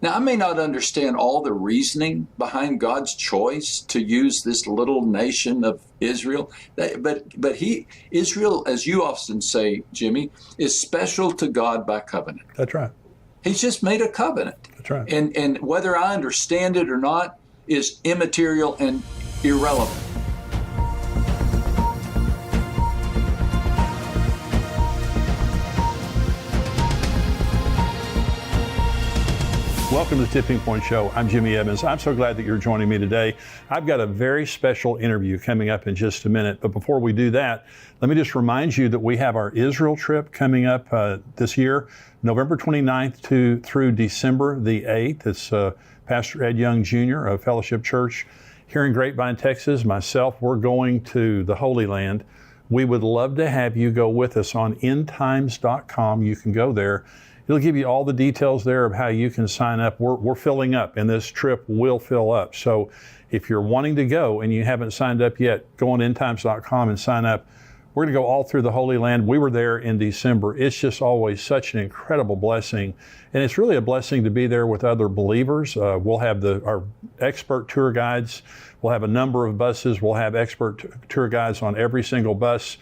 Now, I may not understand all the reasoning behind God's choice to use this little nation of Israel, but Israel, as you often say, Jimmy, is special to God by covenant. That's right. He's just made a covenant. That's right. And whether I understand it or not is immaterial and irrelevant. Welcome to the Tipping Point Show. I'm Jimmy Evans. I'm so glad that you're joining me today. I've got a very special interview coming up in just a minute. But before we do that, let me just remind you that we have our Israel trip coming up this year, November 29th through December the 8th. It's Pastor Ed Young Jr. of Fellowship Church here in Grapevine, Texas. Myself, we're going to the Holy Land. We would love to have you go with us on endtimes.com. You can go there. It'll give you all the details there of how you can sign up. We're filling up, and this trip will fill up. So if you're wanting to go and you haven't signed up yet, go on endtimes.com and sign up. We're going to go all through the Holy Land. We were there in December. It's just always such an incredible blessing. And it's really a blessing to be there with other believers. We'll have our expert tour guides. We'll have a number of buses. We'll have expert tour guides on every single bus.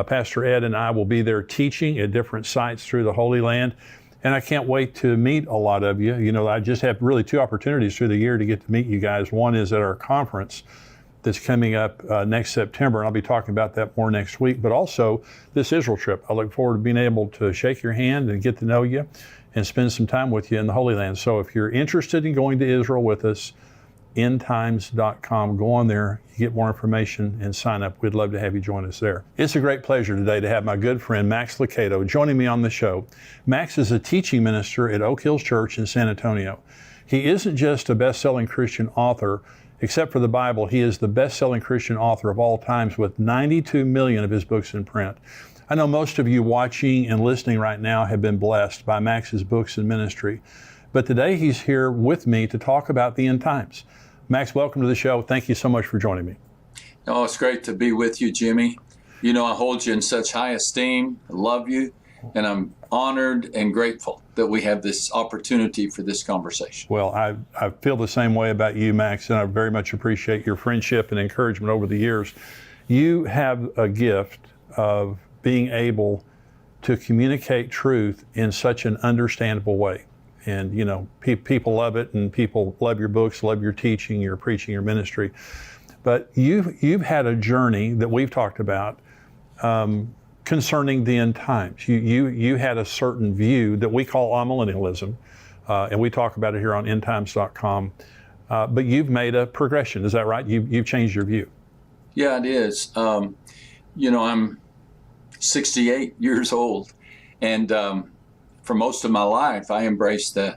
Pastor Ed and I will be there teaching at different sites through the Holy Land. And I can't wait to meet a lot of you. You know, I just have really two opportunities through the year to get to meet you guys. One is at our conference that's coming up next September, and I'll be talking about that more next week, but also this Israel trip. I look forward to being able to shake your hand and get to know you and spend some time with you in the Holy Land. So if you're interested in going to Israel with us, endtimes.com, go on there, you get more information and sign up. We'd love to have you join us there. It's a great pleasure today to have my good friend Max Lucado joining me on the show. Max is a teaching minister at Oak Hills Church in San Antonio. He isn't just a best-selling Christian author. Except for the Bible, he is the best-selling Christian author of all times with 92 million of his books in print. I know most of you watching and listening right now have been blessed by Max's books and ministry. But today he's here with me to talk about the end times. Max, welcome to the show. Thank you so much for joining me. Oh, it's great to be with you, Jimmy. You know, I hold you in such high esteem. I love you, and I'm honored and grateful that we have this opportunity for this conversation. Well, I feel the same way about you, Max, and I very much appreciate your friendship and encouragement over the years. You have a gift of being able to communicate truth in such an understandable way. And, you know, people love it, and people love your books, love your teaching, your preaching, your ministry. But you've had a journey that we've talked about concerning the end times. You had a certain view that we call amillennialism, and we talk about it here on endtimes.com. But you've made a progression, is that right? You've changed your view. Yeah, it is. You know, I'm 68 years old, and for most of my life, I embraced the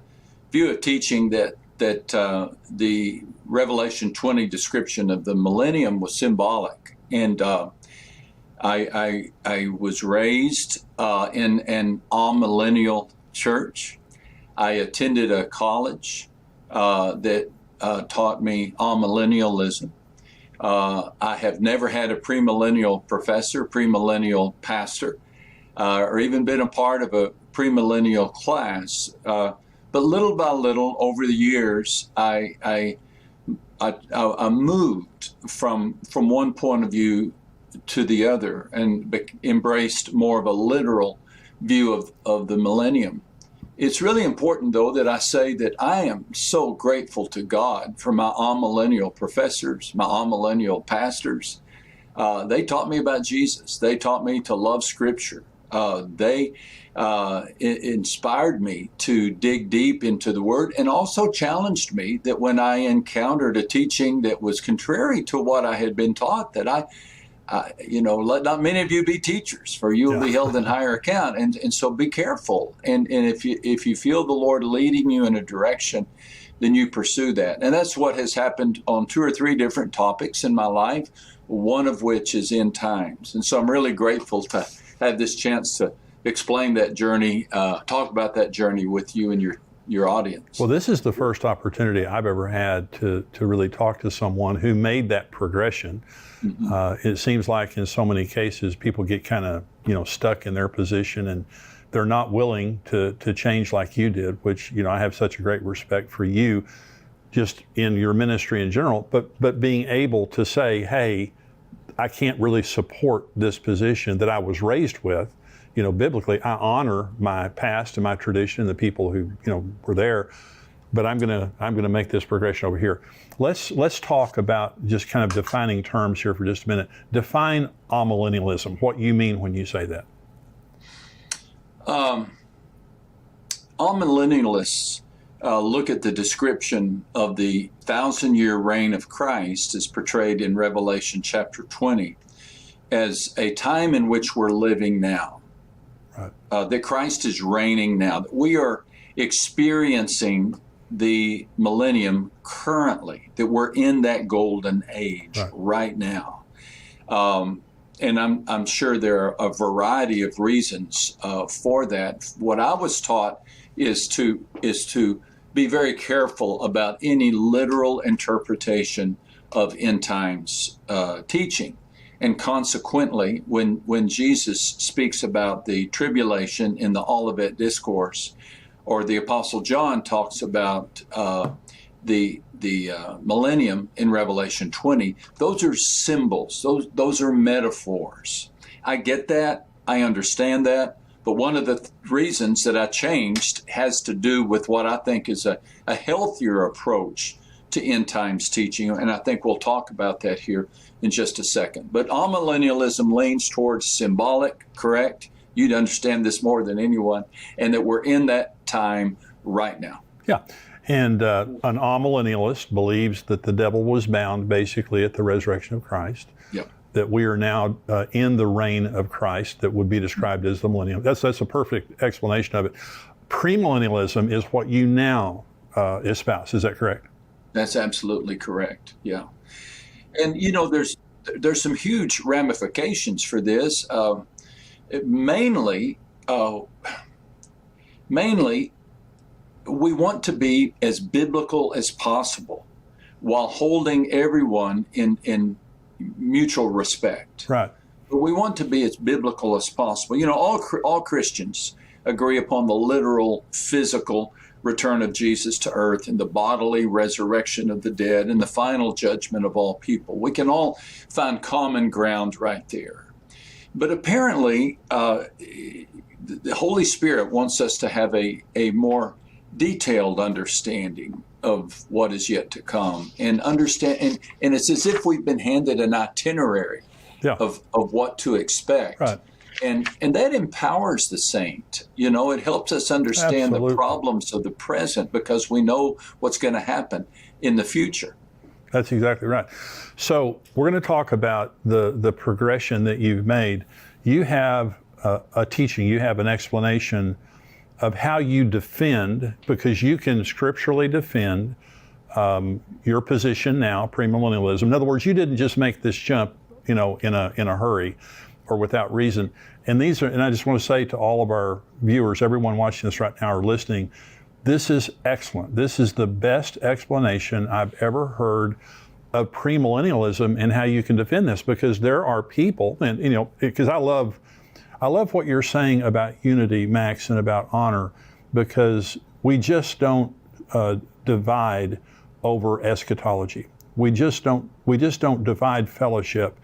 view of teaching that the Revelation 20 description of the millennium was symbolic. And I was raised in an amillennial church. I attended a college that taught me amillennialism. I have never had a premillennial professor, premillennial pastor, or even been a part of a premillennial class. But little by little, over the years, I moved from one point of view to the other and embraced more of a literal view of the millennium. It's really important, though, that I say that I am so grateful to God for my amillennial professors, my amillennial pastors. They taught me about Jesus. They taught me to love Scripture. They inspired me to dig deep into the Word, and also challenged me that when I encountered a teaching that was contrary to what I had been taught, that let not many of you be teachers, for you will be held in higher account. And so be careful. And if you feel the Lord leading you in a direction, then you pursue that. And that's what has happened on 2 or 3 different topics in my life, one of which is end times. And so I'm really grateful to have this chance to explain that journey, talk about that journey with you and your audience. Well, this is the first opportunity I've ever had to really talk to someone who made that progression. Mm-hmm. It seems like in so many cases, people get kind of, stuck in their position, and they're not willing to change like you did, which, I have such a great respect for you just in your ministry in general, but being able to say, hey, I can't really support this position that I was raised with. Biblically, I honor my past and my tradition and the people who, were there, but I'm gonna make this progression over here. Let's talk about just kind of defining terms here for just a minute. Define amillennialism, what you mean when you say that. Amillennialists look at the description of the 1,000-year reign of Christ as portrayed in Revelation chapter 20 as a time in which we're living now. Right. That Christ is reigning now, that we are experiencing the millennium currently, that we're in that golden age right now. And I'm sure there are a variety of reasons for that. What I was taught is to be very careful about any literal interpretation of end times teaching. And consequently, when Jesus speaks about the tribulation in the Olivet Discourse, or the Apostle John talks about the millennium in Revelation 20, those are symbols. Those are metaphors. I get that. I understand that. But one of the reasons that I changed has to do with what I think is a healthier approach to end times teaching. And I think we'll talk about that here in just a second. But amillennialism leans towards symbolic, correct? You'd understand this more than anyone, and that we're in that time right now. Yeah. And an amillennialist believes that the devil was bound basically at the resurrection of Christ. Yep. That we are now in the reign of Christ that would be described as the millennium. That's a perfect explanation of it. Premillennialism is what you now espouse. Is that correct? That's absolutely correct. Yeah. And there's some huge ramifications for this. Mainly, we want to be as biblical as possible while holding everyone in mutual respect. Right. But we want to be as biblical as possible. All Christians agree upon the literal, physical return of Jesus to earth and the bodily resurrection of the dead and the final judgment of all people. We can all find common ground right there. But apparently, the Holy Spirit wants us to have a more detailed understanding of what is yet to come, and understand, and it's as if we've been handed an itinerary of what to expect. Right. And that empowers the saint. It helps us understand Absolutely. the problems of the present because we know what's going to happen in the future. That's exactly right. So we're going to talk about the progression that you've made. You have a teaching, you have an explanation of how you defend, because you can scripturally defend your position now, premillennialism. In other words, you didn't just make this jump, in a hurry or without reason. And I just want to say to all of our viewers, everyone watching this right now or listening, this is excellent. This is the best explanation I've ever heard of premillennialism and how you can defend this, because there are people, and because I love what you're saying about unity, Max, and about honor, because we just don't divide over eschatology. We just don't divide fellowship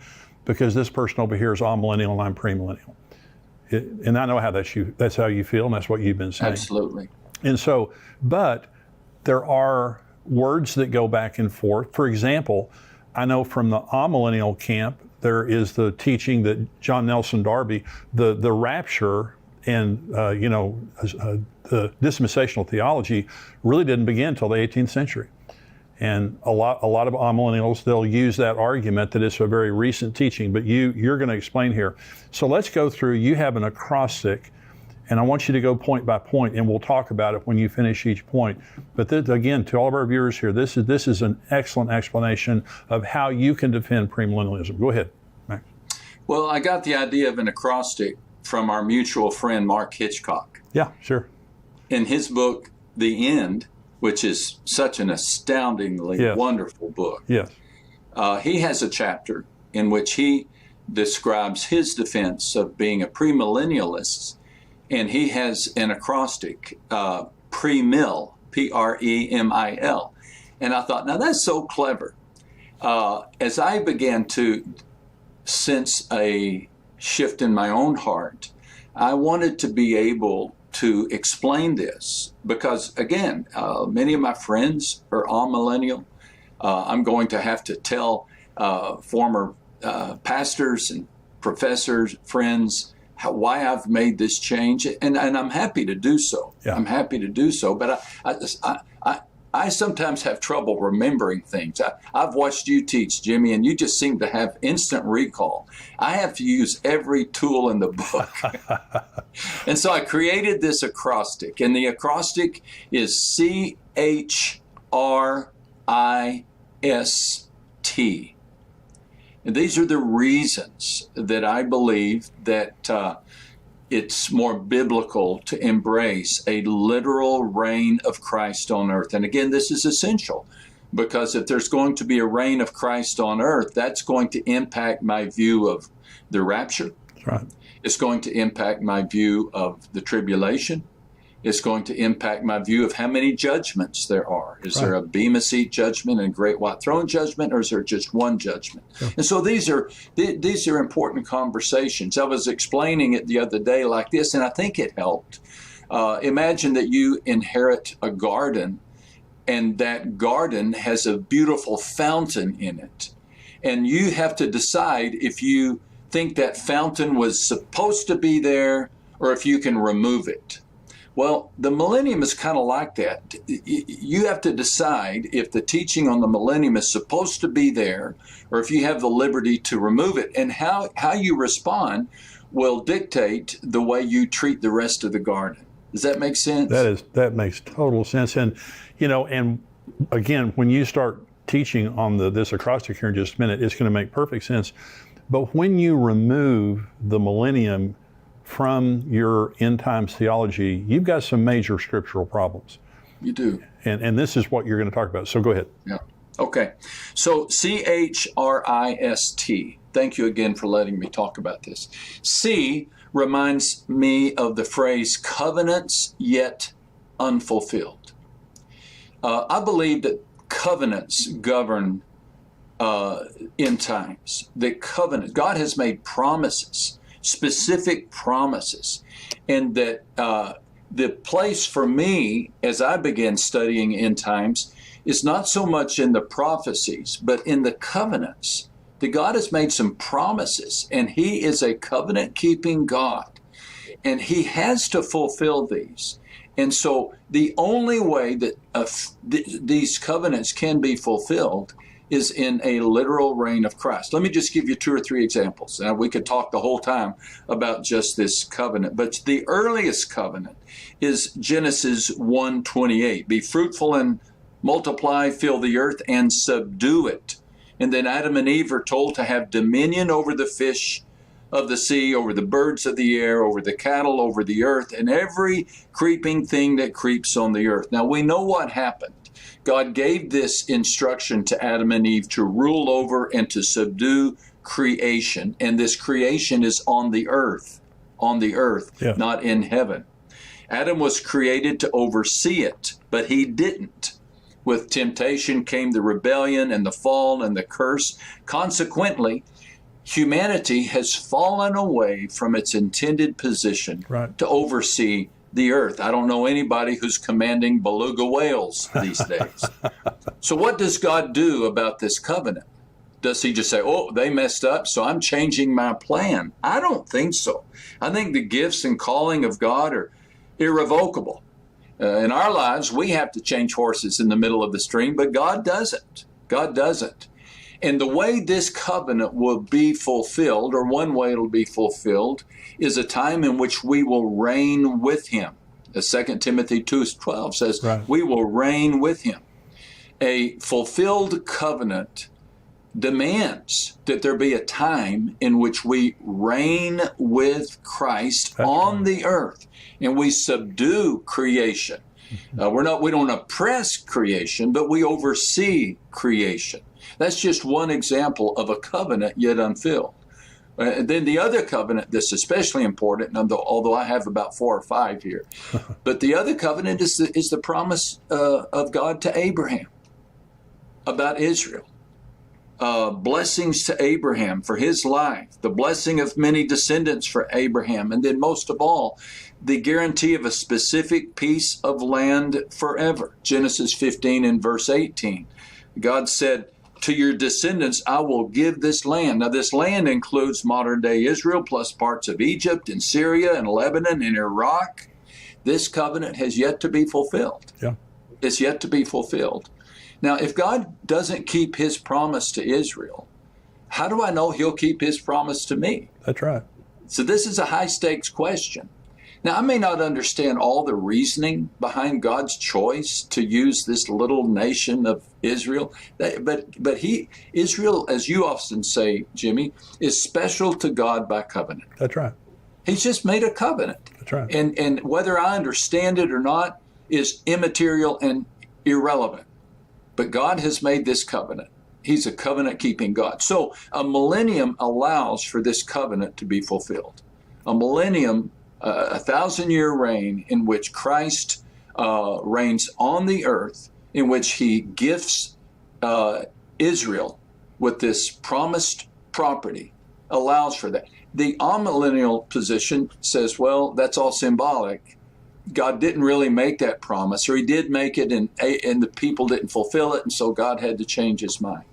because this person over here is amillennial and I'm premillennial. And I know how that's how you feel, and that's what you've been saying. Absolutely. And so, but there are words that go back and forth. For example, I know from the amillennial camp, there is the teaching that John Nelson Darby, the rapture and the dispensational theology really didn't begin until the 18th century. And a lot of amillennials, they'll use that argument that it's a very recent teaching, but you're going to explain here. So let's go through. You have an acrostic, and I want you to go point by point, and we'll talk about it when you finish each point. But this, again, to all of our viewers here, this is an excellent explanation of how you can defend premillennialism. Go ahead, Max. Well, I got the idea of an acrostic from our mutual friend, Mark Hitchcock. Yeah, sure. In his book, The End, which is such an astoundingly wonderful book. Yes. He has a chapter in which he describes his defense of being a premillennialist and he has an acrostic, pre-mill, P-R-E-M-I-L. And I thought, now that's so clever. As I began to sense a shift in my own heart, I wanted to be able to explain this because, again, many of my friends are amillennial. I'm going to have to tell former pastors and professors, friends, why I've made this change, and I'm happy to do so. Yeah. I'm happy to do so, but I sometimes have trouble remembering things. I've watched you teach, Jimmy, and you just seem to have instant recall. I have to use every tool in the book. And so I created this acrostic, and the acrostic is CHRIST. And these are the reasons that I believe that it's more biblical to embrace a literal reign of Christ on earth. And again, this is essential because if there's going to be a reign of Christ on earth, that's going to impact my view of the rapture. That's right. It's going to impact my view of the tribulation. It's going to impact my view of how many judgments there are. Is there a Bema Seat judgment and a Great White Throne judgment, or is there just one judgment? Yeah. And so these are important conversations. I was explaining it the other day like this, and I think it helped. Imagine that you inherit a garden, and that garden has a beautiful fountain in it. And you have to decide if you think that fountain was supposed to be there or if you can remove it. Well, the millennium is kind of like that. You have to decide if the teaching on the millennium is supposed to be there or if you have the liberty to remove it. And how you respond will dictate the way you treat the rest of the garden. Does that make sense? That makes total sense. And, and again, when you start teaching on this acrostic here in just a minute, it's going to make perfect sense. But when you remove the millennium from your end times theology, you've got some major scriptural problems. You do. And this is what you're going to talk about. So go ahead. Yeah. Okay. So CHRIST. Thank you again for letting me talk about this. C reminds me of the phrase covenants yet unfulfilled. I believe that covenants govern end times. That covenant, God has made promises, specific promises, and that the place for me as I began studying end times is not so much in the prophecies, but in the covenants. That God has made some promises, and He is a covenant-keeping God, and He has to fulfill these. And so the only way that these covenants can be fulfilled is in a literal reign of Christ. Let me just give you 2 or 3 examples. Now, we could talk the whole time about just this covenant, but the earliest covenant is Genesis 1:28. Be fruitful and multiply, fill the earth and subdue it. And then Adam and Eve are told to have dominion over the fish of the sea, over the birds of the air, over the cattle, over the earth, and every creeping thing that creeps on the earth. Now, we know what happened. God gave this instruction to Adam and Eve to rule over and to subdue creation. And this creation is on the earth, yeah, not in heaven. Adam was created to oversee it, but he didn't. With temptation came the rebellion and the fall and the curse. Consequently, humanity has fallen away from its intended position to oversee the earth. I don't know anybody who's commanding beluga whales these days. So what does God do about this covenant? Does He just say, oh, they messed up, so I'm changing my plan? I don't think so. I think the gifts and calling of God are irrevocable. In our lives, we have to change horses in the middle of the stream, but God doesn't. God doesn't. And the way this covenant will be fulfilled, or one way it'll be fulfilled, is a time in which we will reign with Him. As 2 Timothy 2:12 says, we will reign with Him. A fulfilled covenant demands that there be a time in which we reign with Christ on the earth, and we subdue creation. We don't oppress creation, but we oversee creation. That's just one example of a covenant yet unfilled. Then the other covenant that's especially important, although I have about 4 or 5 here, but the other covenant is the promise of God to Abraham about Israel. Blessings to Abraham for his life, the blessing of many descendants for Abraham, and then most of all, the guarantee of a specific piece of land forever. Genesis 15 and verse 18. God said, to your descendants, I will give this land. Now, this land includes modern-day Israel, plus parts of Egypt and Syria and Lebanon and Iraq. This covenant has yet to be fulfilled. Yeah. It's yet to be fulfilled. Now, if God doesn't keep his promise to Israel, how do I know he'll keep his promise to me? That's right. So this is a high-stakes question. Now, I may not understand all the reasoning behind God's choice to use this little nation of Israel, but Israel, as you often say, Jimmy, is special to God by covenant. That's right. He's just made a covenant. That's right. And whether I understand it or not is immaterial and irrelevant. But God has made this covenant. He's a covenant-keeping God. So a millennium allows for this covenant to be fulfilled. A millennium, a 1,000-year reign in which Christ reigns on the earth, in which he gifts Israel with this promised property, allows for that. The amillennial position says, well, that's all symbolic. God didn't really make that promise, or he did make it and the people didn't fulfill it, and so God had to change his mind.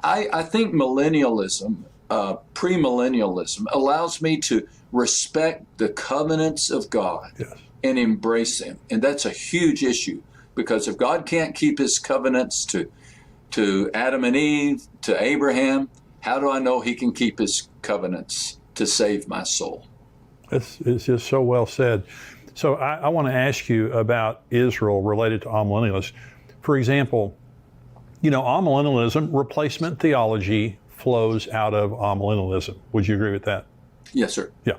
I think millennialism, premillennialism, allows me to respect the covenants of God. Yes. And embrace them. And that's a huge issue, because if God can't keep his covenants to Adam and Eve, to Abraham, how do I know he can keep his covenants to save my soul? It's just so well said. So I want to ask you about Israel related to amillennialists. For example, amillennialism, replacement theology flows out of amillennialism. Would you agree with that? Yes, sir. Yeah.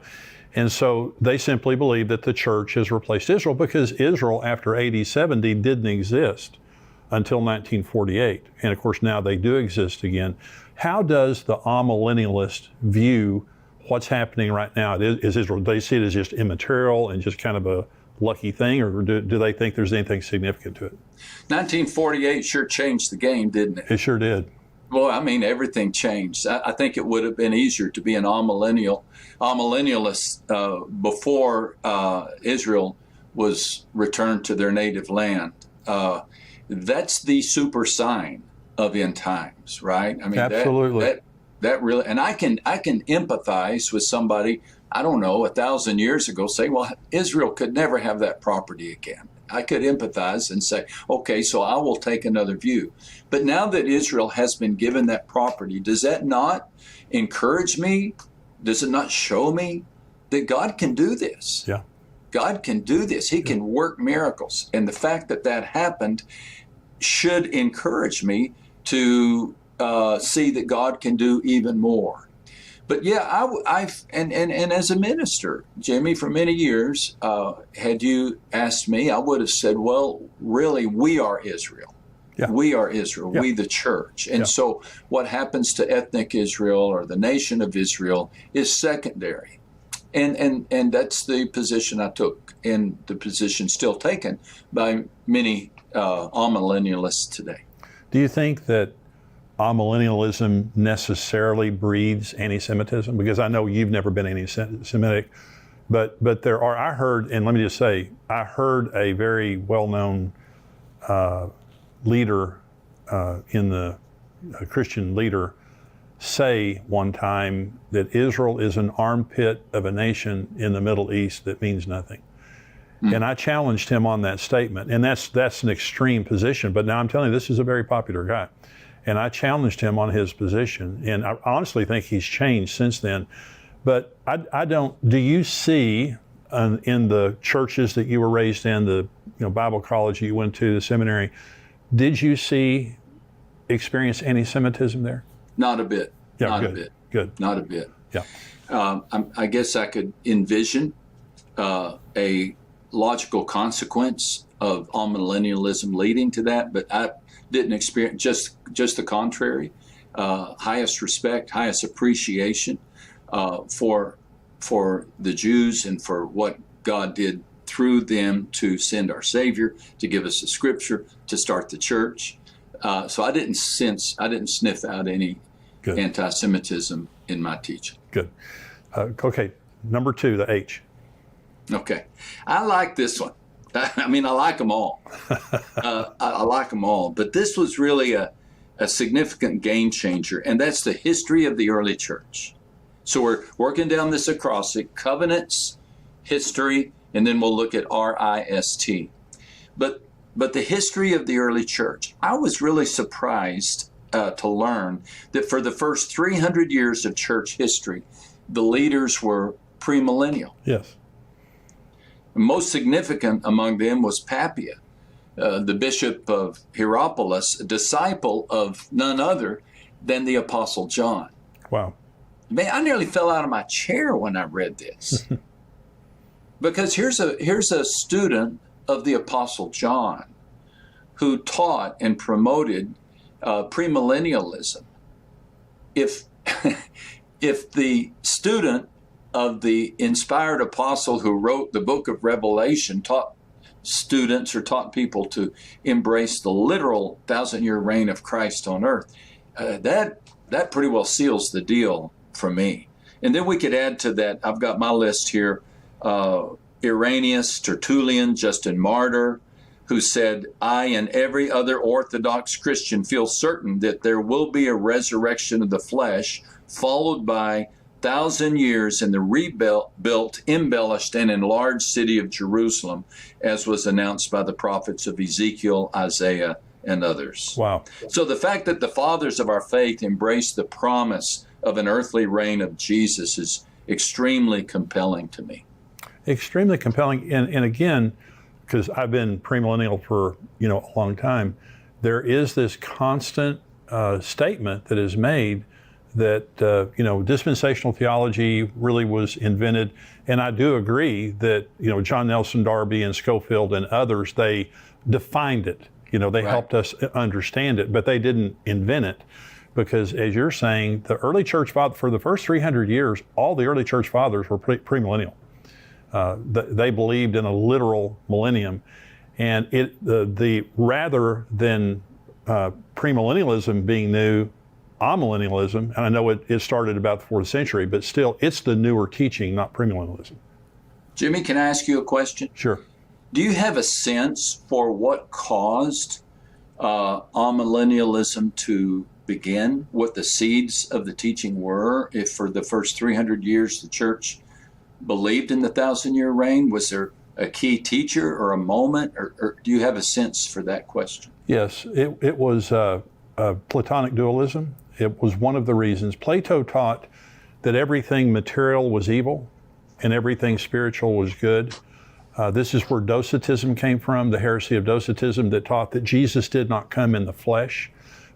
And so they simply believe that the church has replaced Israel, because Israel after AD 70 didn't exist until 1948. And of course now they do exist again. How does the amillennialist view what's happening right now? Is Israel, do they see it as just immaterial and just kind of a lucky thing, or do they think there's anything significant to it? 1948 sure changed the game, didn't it? It sure did. Well, I mean, everything changed. I think it would have been easier to be an amillennialist before Israel was returned to their native land. That's the super sign of end times, right? I mean, absolutely. That really, and I can empathize with somebody, I don't know, 1,000 years ago, say, well, Israel could never have that property again. I could empathize and say, okay, so I will take another view. But now that Israel has been given that property, does that not encourage me? Does it not show me that God can do this? Yeah. God can do this. He can work miracles. And the fact that that happened should encourage me to see that God can do even more. But yeah, and as a minister, Jimmy, for many years, had you asked me, I would have said, well, really, we are Israel. Yeah. We are Israel, we the church. And so what happens to ethnic Israel or the nation of Israel is secondary. And that's the position I took, and the position still taken by many amillennialists today. Do you think that amillennialism necessarily breeds anti-Semitism? Because I know you've never been anti-Semitic, but there are, I heard a very well-known leader in the Christian leader say one time that Israel is an armpit of a nation in the Middle East that means nothing. And I challenged him on that statement. And that's an extreme position, but now I'm telling you, this is a very popular guy. And I challenged him on his position, and I honestly think he's changed since then. But do you see in the churches that you were raised in, the Bible college you went to, the seminary, did you experience anti-Semitism there? Not a bit. Yeah, not good. a bit. Good. Not a bit. Yeah. I guess I could envision a logical consequence of amillennialism leading to that, but I didn't experience just the contrary. Highest respect, highest appreciation for the Jews and for what God did through them to send our Savior, to give us the Scripture, to start the church. So I didn't sniff out any Good. anti-Semitism in my teaching. Good. Okay, number 2, the H. Okay, I like this one. I mean, I like them all. I like them all, but this was really a significant game changer, and that's the history of the early church. So we're working down this acrostic: covenants, history, and then we'll look at RIST. But the history of the early church, I was really surprised to learn that for the first 300 years of church history, the leaders were premillennial. Yes. Most significant among them was Papias, the bishop of Hierapolis, a disciple of none other than the Apostle John. Wow. Man, I nearly fell out of my chair when I read this. Because here's a student of the Apostle John who taught and promoted premillennialism. If the student of the inspired apostle who wrote the book of Revelation taught students or taught people to embrace the literal 1,000-year reign of Christ on earth, that pretty well seals the deal for me. And then we could add to that, I've got my list here, Irenaeus, Tertullian, Justin Martyr, who said, I and every other Orthodox Christian feel certain that there will be a resurrection of the flesh, followed by 1,000 years in the rebuilt, embellished, and enlarged city of Jerusalem, as was announced by the prophets of Ezekiel, Isaiah, and others. Wow. So the fact that the fathers of our faith embraced the promise of an earthly reign of Jesus is extremely compelling to me. Extremely compelling. And again, because I've been premillennial for a long time, there is this constant statement that is made that dispensational theology really was invented. And I do agree that John Nelson Darby and Schofield and others, they defined it. They Right. helped us understand it, but they didn't invent it. Because as you're saying, the early church father, for the first 300 years, all the early church fathers were premillennial. They believed in a literal millennium, and the rather than premillennialism being new, amillennialism, and I know it started about the 4th century, but still, it's the newer teaching, not premillennialism. Jimmy, can I ask you a question? Sure. Do you have a sense for what caused amillennialism to begin, what the seeds of the teaching were? If for the first 300 years the church believed in the 1,000-year reign, was there a key teacher or a moment, or do you have a sense for that question? Yes, it was Platonic dualism. It was one of the reasons. Plato taught that everything material was evil and everything spiritual was good. This is where Docetism came from, the heresy of Docetism that taught that Jesus did not come in the flesh,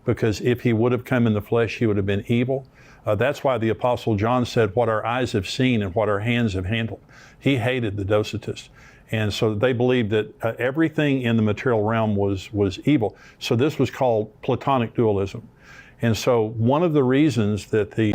because if he would have come in the flesh, he would have been evil. That's why the Apostle John said, what our eyes have seen and what our hands have handled. He hated the Docetists. And so they believed that everything in the material realm was evil. So this was called Platonic dualism. And so one of the reasons that the